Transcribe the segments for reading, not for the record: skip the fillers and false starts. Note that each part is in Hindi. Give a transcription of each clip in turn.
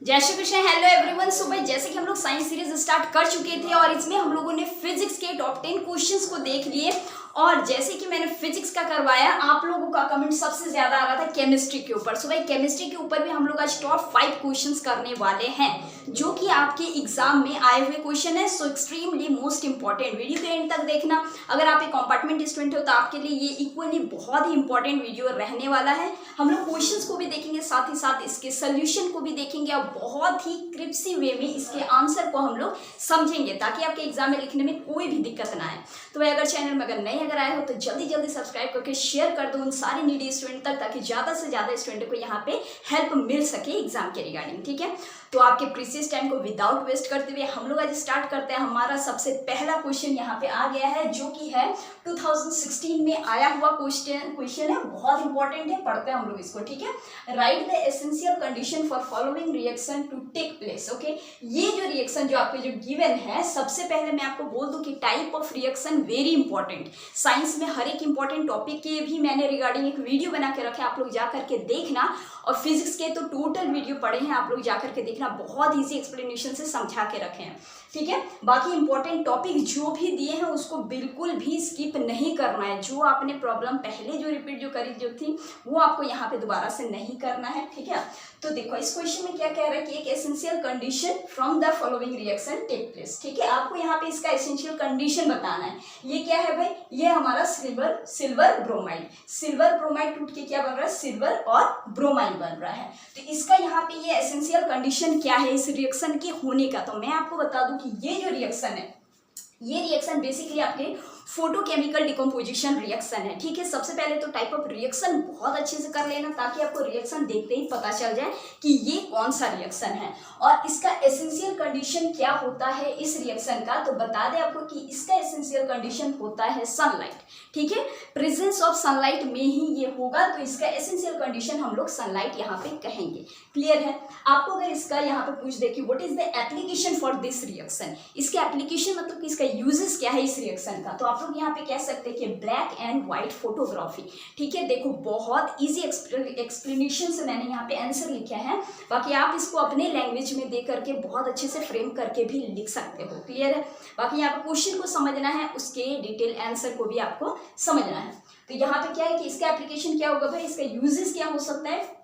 जय श्री कृष्ण। Hello everyone. सुबह जैसे कि हम लोग साइंस सीरीज स्टार्ट कर चुके थे और इसमें हम लोगों ने फिजिक्स के टॉप 10 क्वेश्चंस को देख लिए। और जैसे कि मैंने फिजिक्स का करवाया, आप लोगों का कमेंट सबसे ज्यादा आ रहा था केमिस्ट्री के ऊपर। सो भाई केमिस्ट्री के ऊपर भी हम लोग आज टॉप 5 क्वेश्चंस करने वाले हैं जो कि आपके एग्जाम में आए हुए क्वेश्चन है। सो एक्सट्रीमली मोस्ट इंपॉर्टेंट, वीडियो के एंड तक देखना। अगर आप एक कंपार्टमेंट स्टूडेंट हो तो आपके लिए ये इक्वली बहुत ही इंपॉर्टेंट वीडियो रहने वाला है। हम लोग क्वेश्चंस को भी देखेंगे, साथ ही साथ इसके सोल्यूशन को भी देखेंगे और बहुत ही क्रिप्सी वे में इसके आंसर को हम लोग समझेंगे ताकि आपके एग्जाम में लिखने में कोई भी दिक्कत ना आए। तो भाई अगर चैनल में अगर नए अगर आए हो तो जल्दी जल्दी सब्सक्राइब करके शेयर कर दो उन सारे नीडी स्टूडेंट तक, ताकि ज्यादा से ज्यादा स्टूडेंट को यहाँ पे हेल्प मिल सके एग्जाम के रिगार्डिंग। ठीक है, तो आपके प्रीसियस टाइम को विदाउट वेस्ट करते हुए हम लोग आज स्टार्ट करते हैं। हमारा सबसे पहला क्वेश्चन यहाँ पे आ गया है जो कि है 2016 में आया हुआ क्वेश्चन है, बहुत इंपॉर्टेंट है, पढ़ते हैं हम लोग इसको। ठीक है, write the essential condition for following reaction to take place. Okay, ये जो रिएक्शन जो आपके जो गिवन है, सबसे पहले मैं आपको बोल दूं कि type of reaction very important. Science में हर एक इंपॉर्टेंट टॉपिक के भी मैंने रिगार्डिंग एक वीडियो बना के रखे, आप लोग जा करके देखना। और फिजिक्स के तो टोटल वीडियो पढ़े हैं, आप लोग जा करके देखना, बहुत ईजी एक्सप्लेनेशन से समझा के रखे हैं। ठीक है, बाकी इंपॉर्टेंट टॉपिक जो भी दिए हैं उसको बिल्कुल भी स्किप नहीं करना है। जो आपने प्रॉब्लम पहले जो रिपीट जो करी जो थी वो आपको यहाँ पे दोबारा से नहीं करना है। ठीक है, तो देखो इस क्वेश्चन में क्या कह रहा है कि एक essential condition from the following reaction take place. ठीक है, आपको यहाँ पे इसका एसेंशियल कंडीशन बताना है। ये क्या है भाई, ये हमारा सिल्वर ब्रोमाइड। सिल्वर ब्रोमाइड टूट के क्या बन रहा है, सिल्वर और ब्रोमाइड बन रहा है। तो इसका यहाँ पे ये एसेंशियल कंडीशन क्या है इस रिएक्शन के होने का, तो मैं आपको बता दूं कि ये जो रिएक्शन है, ये रिएक्शन बेसिकली आपके फोटोकेमिकल डिकम्पोजिशन रिएक्शन है। ठीक है, सबसे पहले तो टाइप ऑफ रिएक्शन बहुत अच्छे से कर लेना ताकि आपको रिएक्शन देखते ही पता चल जाए कि ये कौन सा रिएक्शन है। और इसका एसेंशियल कंडीशन क्या होता है इस रिएक्शन का, तो बता दें आपको कि इसका एसेंशियल कंडीशन होता है सनलाइट। ठीक है, प्रेजेंस ऑफ सनलाइट में ही ये होगा, तो इसका एसेंशियल कंडीशन हम लोग सनलाइट यहाँ पे कहेंगे। क्लियर है? आपको अगर इसका यहाँ पे पूछ दे कि what is the application for this reaction, इसके एप्लीकेशन मतलब कि इसका यूजेस क्या है इस रिएक्शन का, तो आप लोग यहाँ पे कह सकते हैं कि ब्लैक एंड व्हाइट फोटोग्राफी। ठीक है, देखो बहुत इजी एक्सप्लेनेशन से मैंने यहाँ पे आंसर लिखा है, बाकी आप इसको अपने लैंग्वेज में दे करके बहुत अच्छे से फ्रेम करके भी लिख सकते हो। क्लियर है? बाकी यहाँ पे क्वेश्चन को समझना है, उसके डिटेल आंसर को भी आपको समझना है। तो यहाँ पे क्या है कि इसका एप्लीकेशन क्या होगा भाई, इसका यूजेस क्या हो सकता है,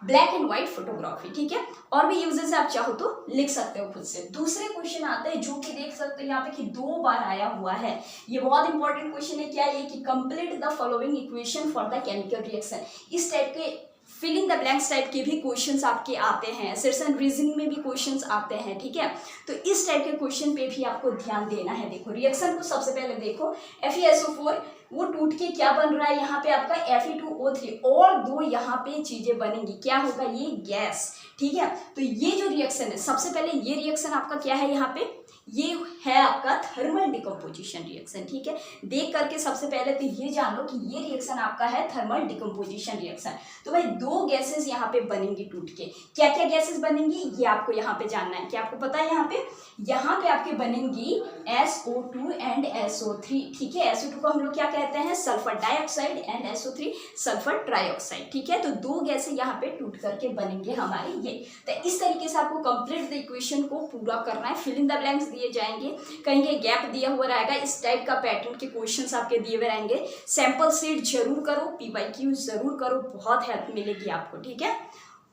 ब्लैक एंड व्हाइट फोटोग्राफी। ठीक है, और भी यूजेस आप चाहो तो लिख सकते हो खुद से। दूसरे क्वेश्चन आते हैं जो कि देख सकते हो यहाँ पे कि 2 बार आया हुआ है, ये बहुत इंपॉर्टेंट क्वेश्चन है। क्या ये कि complete the following equation for the chemical reaction. इस टाइप के फिलिंग द ब्लैंक्स टाइप के भी क्वेश्चंस आपके आते हैं, एसर्शन रीजनिंग में भी क्वेश्चंस आते हैं। ठीक है, तो इस टाइप के क्वेश्चन पे भी आपको ध्यान देना है। देखो रिएक्शन को सबसे पहले देखो, FeSO4 वो टूट के क्या बन रहा है यहाँ पे आपका Fe2O3, और 2 यहाँ पे चीजें बनेंगी, क्या होगा, ये गैस। ठीक है, तो ये जो रिएक्शन है, सबसे पहले ये रिएक्शन आपका क्या है, यहाँ पे ये है आपका थर्मल डिकम्पोजिशन रिएक्शन। ठीक है, देख करके सबसे पहले तो ये जान लो कि ये रिएक्शन आपका है थर्मल डिकम्पोजिशन रिएक्शन। तो भाई 2 गैसेस यहाँ पे बनेंगी टूट के, क्या क्या गैसेस बनेंगी ये आपको यहाँ पे जानना है। क्या आपको पता है, यहाँ पे आपके बनेंगी SO2 एंड SO3। ठीक है, SO2 को हम लोग क्या कहते हैं, sulphur dioxide, and SO3 sulphur trioxide. ठीक है, तो 2 गैसें यहाँ पे टूट करके बनेंगे हमारे ये। तो इस तरीके से आपको कंप्लीट द इक्वेशन को पूरा करना है। फिल इन द ब्लैंक्स दिए जाएंगे, कहीं गैप दिया हुआ रहेगा, इस टाइप का पैटर्न के क्वेश्चंस आपके दिए हुए रहेंगे। सैंपल सीट जरूर करो, PYQ जरूर करो, बहुत हेल्प मिलेगी आपको। ठीक है,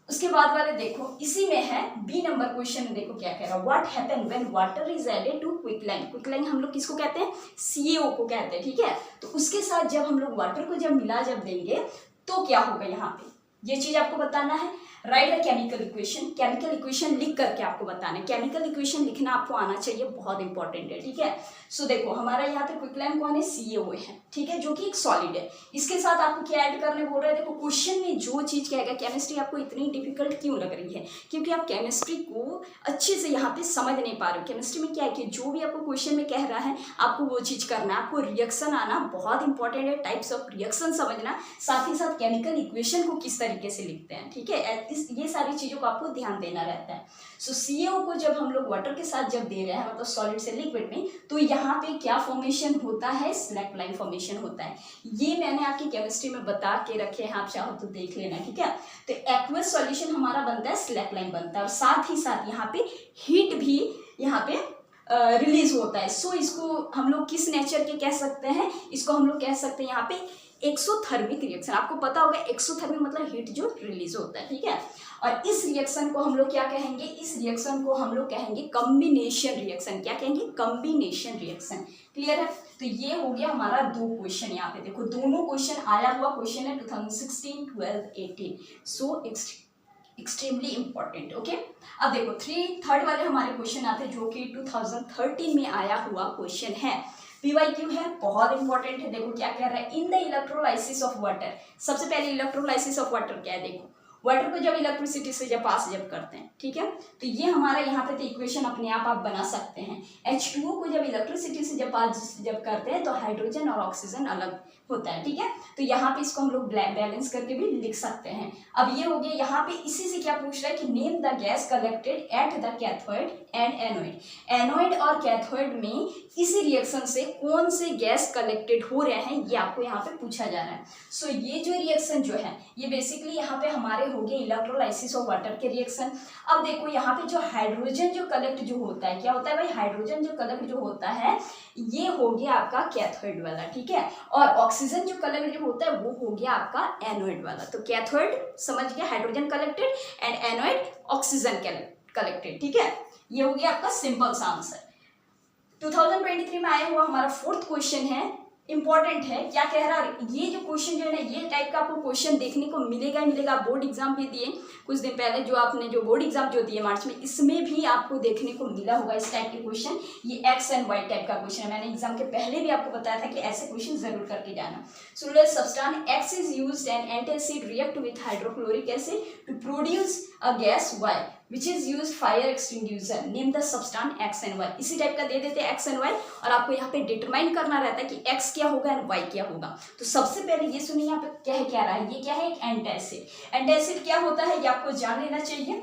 उसके बाद वाले देखो, इसी में है B नंबर क्वेश्चन में, देखो क्या कह रहा है, what happen when water is added to quicklime. Quicklime हम लोग किसको कहते हैं, CaO को कहते हैं। ठीक है, तो उसके साथ जब हम लोग वाटर को जब मिला जब देंगे तो क्या होगा, यहाँ पे ये चीज आपको बताना है। Write the chemical equation, chemical equation लिख करके आपको बताना है। केमिकल इक्वेशन लिखना आपको आना चाहिए, बहुत इंपॉर्टेंट है। ठीक है, सो देखो हमारा यहाँ पे क्विकलाइन कौन है, CaO है। ठीक है, जो कि एक सॉलिड है। इसके साथ आपको क्या ऐड करने बोल रहा है, देखो क्वेश्चन में जो चीज कहेगा, केमिस्ट्री आपको इतनी डिफिकल्ट क्यों लग रही है, क्योंकि आप केमिस्ट्री को अच्छे से यहाँ पे समझ नहीं पा रहे हो। केमिस्ट्री में क्या है कि जो भी आपको क्वेश्चन में कह रहा है आपको वो चीज करना है, आपको रिएक्शन आना बहुत इंपॉर्टेंट है, टाइप्स ऑफ रिएक्शन समझना, साथ ही साथ केमिकल इक्वेशन को किस तरीके से लिखते हैं। ठीक है, ये सारी चीजों को आपको ध्यान देना रहता है। सो CaO को जब हम लोग वाटर के साथ जब दे रहे हैं, मतलब सॉलिड से लिक्विड में, तो यहाँ पे क्या फॉर्मेशन होता है, स्लैक लाइन फॉर्मेशन फॉर्मेशन होता है। ये मैंने आपकी केमिस्ट्री में बता के रखे हैं, आप चाहो तो देख लेना, ठीक है। तो एक्वस सॉल्यूशन हमारा बनता है, स्लैकलाइन बनता है, और साथ ही साथ यहाँ पे हीट भी यहाँ पे रिलीज होता है। सो इसको हम लोग किस नेचर के कह सकते हैं, इसको हम लोग कह सकते हैं यहाँ पे एक्सोथर्मिक रिएक्शन। आपको पता होगा एक्सोथर्मिक मतलब हीट जो रिलीज होता है, ठीक है। और इस रिएक्शन को हम लोग क्या कहेंगे, इस रिएक्शन को हम लोग कहेंगे कॉम्बिनेशन रिएक्शन। क्या कहेंगे, कॉम्बिनेशन रिएक्शन। क्लियर है। तो ये हो गया हमारा 2 क्वेश्चन। यहाँ पे देखो दोनों क्वेश्चन आया हुआ क्वेश्चन है 2016, 12, 18। सो एक्सट्रीमली इंपॉर्टेंट। ओके, अब देखो थर्ड वाले हमारे क्वेश्चन आते हैं जो कि 2013 में आया हुआ क्वेश्चन है, PYQ है, बहुत इंपॉर्टेंट है। देखो क्या कह रहा है, in the electrolysis of water. सबसे पहले इलेक्ट्रोलाइसिस ऑफ वाटर क्या है, देखो वाटर को जब इलेक्ट्रिसिटी से जब पास करते हैं, ठीक है, तो ये हमारा यहाँ पे तो इक्वेशन अपने आप बना सकते हैं। H2O को जब इलेक्ट्रिसिटी से जब पास करते हैं तो हाइड्रोजन और ऑक्सीजन अलग होता है, ठीक है। तो यहाँ पे इसको हम लोग बैलेंस करके भी लिख सकते हैं। अब ये हो गया, यहाँ पे इसी से क्या पूछ रहा है कि name the gas collected at the cathode and anode. Anode और कैथोड में इसी रिएक्शन से कौन से गैस कलेक्टेड हो रहे हैं, ये आपको यहाँ पे पूछा जा रहा है। सो ये जो रिएक्शन जो है ये बेसिकली यहाँ पे हमारे हो गए इलेक्ट्रोलाइसिस ऑफ वाटर के रिएक्शन। अब देखो यहाँ पे जो हाइड्रोजन जो कलेक्ट जो होता है, क्या होता है भाई, हाइड्रोजन जो कलेक्ट जो होता है ये हो गया आपका कैथोड वाला, ठीक है। और ऑक्सीजन जो कलेक्ट जो होता है वो हो गया आपका एनोड वाला। तो कैथोड समझ गया, hydrogen collected, and anode oxygen collected, ठीक है। ये हो गया आपका सिंपल सा आंसर। 2023 में आया हुआ हमारा 4th क्वेश्चन है, इंपॉर्टेंट है। क्या कह रहा है, ये जो क्वेश्चन जो है ना, ये टाइप का आपको क्वेश्चन देखने को मिलेगा ही मिलेगा। बोर्ड एग्जाम भी दिए कुछ दिन पहले, जो आपने जो बोर्ड एग्जाम जो दिए मार्च में, इसमें भी आपको देखने को मिला होगा इस टाइप के क्वेश्चन। ये एक्स एंड वाई टाइप का क्वेश्चन है। मैंने एग्जाम के पहले भी आपको बताया था कि ऐसे क्वेश्चन जरूर करके जाना। Soluble substance X is used and antacid react with hydrochloric acid to produce a gas Y which is used fire extinguisher. Name the substance x and y. इसी टाइप का दे देते हैं x and y, और आपको यहाँ पे डिटरमाइन करना रहता है कि x क्या होगा और y क्या होगा। तो सबसे पहले ये सुनिए यहाँ पे क्या रहा है, ये क्या है, एक एंटासिड। एंटासिड क्या होता है ये आपको जान लेना चाहिए।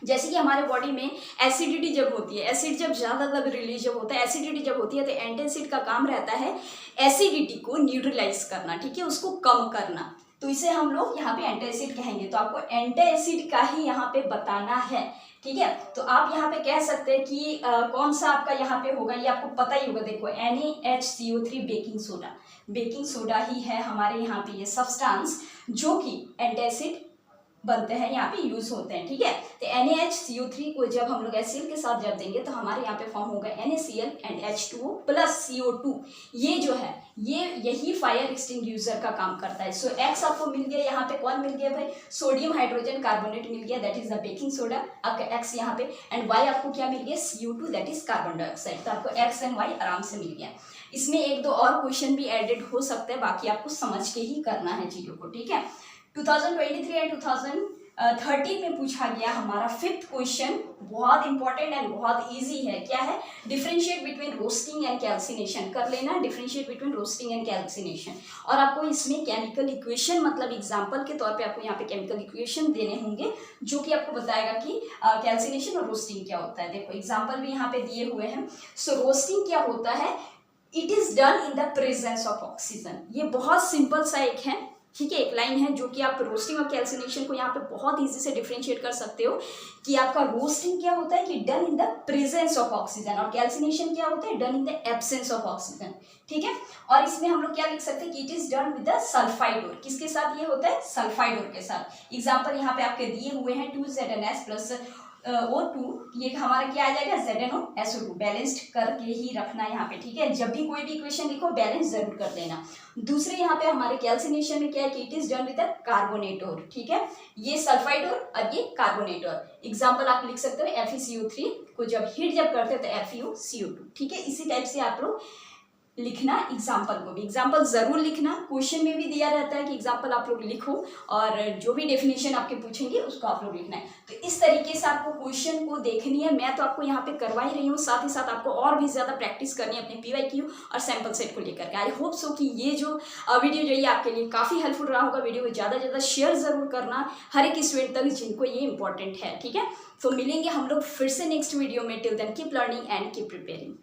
जैसे कि हमारे बॉडी में एसिडिटी जब होती है, एसिड जब ज़्यादा रिलीज जब होता है, एसिडिटी जब होती है, तो एंटासिड का काम रहता है एसिडिटी को न्यूट्रलाइज करना, ठीक है, उसको कम करना। तो इसे हम लोग यहाँ पे एंटासिड कहेंगे। तो आपको एंटासिड का ही यहाँ पे बताना है, ठीक है। तो आप यहाँ पे कह सकते हैं कि कौन सा आपका यहाँ पे होगा, ये आपको पता ही होगा। देखो NaHCO3 baking soda, baking soda ही है हमारे यहाँ पे ये सब्सटेंस जो कि एंटासिड बनते हैं, यहाँ पे यूज होते हैं, ठीक है। तो NaHCO3 को जब हम लोग HCl के साथ जब देंगे तो हमारे यहाँ पे फॉर्म होगा NaCl and H2O plus CO2। ये जो है यही फायर एक्सटिंग्विशर का काम करता है। सो X आपको मिल गया, यहाँ पे कौन मिल गया भाई, सोडियम हाइड्रोजन कार्बोनेट मिल गया, that is the baking soda आपका X यहाँ पे, एंड Y आपको क्या मिल गया, CO2 that is carbon dioxide. तो आपको X एंड Y आराम से मिल गया। इसमें 1-2 और क्वेश्चन भी एडेड हो सकते हैं, बाकी आपको समझ के ही करना है चीजों को, ठीक है। 2023 एंड 2013 में पूछा गया हमारा 5th क्वेश्चन, बहुत इंपॉर्टेंट एंड बहुत इजी है। क्या है, differentiate between roasting and calcination. कर लेना differentiate between roasting and calcination. और आपको इसमें केमिकल इक्वेशन, मतलब एग्जांपल के तौर पे आपको यहाँ पे केमिकल इक्वेशन देने होंगे जो कि आपको बताएगा कि कैल्सिनेशन और रोस्टिंग क्या होता है। देखो एग्जाम्पल भी यहाँ पे दिए हुए हैं। सो रोस्टिंग क्या होता है, it is done in the presence of oxygen. ये बहुत सिंपल सा एक है, ठीक है, एक लाइन है जो कि आप रोस्टिंग और कैल्सिनेशन को यहाँ पे बहुत इजी से डिफरेंशिएट कर सकते हो कि आपका रोस्टिंग क्या होता है कि done in the presence of oxygen, और कैल्सिनेशन क्या होता है, done in the absence of oxygen, ठीक है। और इसमें हम लोग क्या लिख सकते हैं कि it is done with the sulphide ore. किसके साथ ये होता है, सल्फाइड ओर के साथ। एग्जाम्पल यहाँ पे आपके दिए हुए हैं 2ZnS प्लस O2, ये हमारा क्या आ जाएगा, ZnOSO2। बैलेंस्ड करके ही रखना यहाँ पे, ठीक है। जब भी कोई भी इक्वेशन लिखो बैलेंस जरूर कर देना। दूसरे यहाँ पे हमारे कैल्सिनेशन में क्या है कि it is done with the carbonate ore, ठीक है। ये सल्फाइड ओर और ये कार्बोनेट ओर। एग्जाम्पल आप लिख सकते हो FeCO3 को जब हीट जब करते हैं तो FeOCO2, ठीक है। इसी टाइप से आप लोग लिखना एग्जाम्पल को भी, एग्जाम्पल जरूर लिखना। क्वेश्चन में भी दिया रहता है कि एग्जाम्पल आप लोग लिखो, और जो भी डेफिनेशन आपके पूछेंगे उसको आप लोग लिखना है। तो इस तरीके से आपको क्वेश्चन को देखनी है। मैं तो आपको यहाँ पे करवा ही रही हूँ, साथ ही साथ आपको और भी ज़्यादा प्रैक्टिस करनी है अपने PYQ और सैम्पल सेट को लेकर के। आई होप सो कि ये जो वीडियो जो है आपके लिए काफ़ी हेल्पफुल रहा होगा। वीडियो को ज़्यादा से ज़्यादा शेयर ज़रूर करना हर एक स्टूडेंट तक जिनको ये इंपॉर्टेंट है, ठीक है। तो मिलेंगे हम लोग फिर से नेक्स्ट वीडियो में। Till then keep learning and keep preparing.